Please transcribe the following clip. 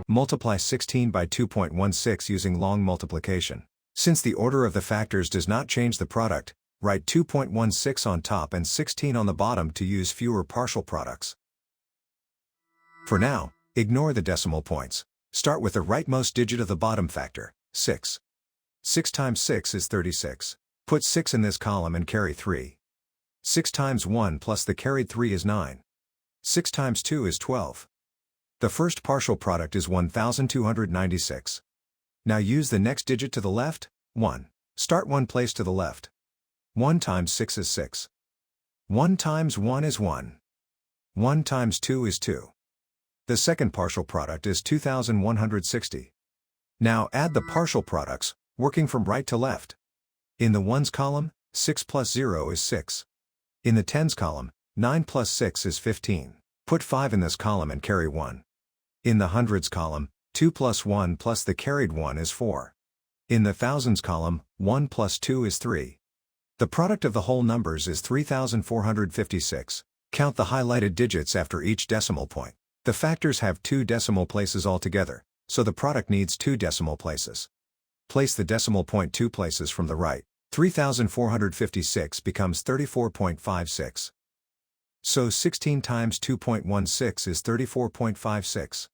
Multiply 16 by 2.16 using long multiplication. Since the order of the factors does not change the product, write 2.16 on top and 16 on the bottom to use fewer partial products. For now, ignore the decimal points. Start with the rightmost digit of the bottom factor, 6. 6 times 6 is 36. Put 6 in this column and carry 3. 6 times 1 plus the carried 3 is 9. 6 times 2 is 12. The first partial product is 1296. Now use the next digit to the left, 1. Start one place to the left. 1 times 6 is 6. 1 times 1 is 1. 1 times 2 is 2. The second partial product is 2160. Now add the partial products, working from right to left. In the ones column, 6 plus 0 is 6. In the tens column, 9 plus 6 is 15. Put 5 in this column and carry 1. In the hundreds column, 2 plus 1 plus the carried 1 is 4. In the thousands column, 1 plus 2 is 3. The product of the whole numbers is 3456. Count the highlighted digits after each decimal point. The factors have 2 decimal places altogether, so the product needs 2 decimal places. Place the decimal point 2 places from the right. 3456 becomes 34.56. So 16 times 2.16 is 34.56.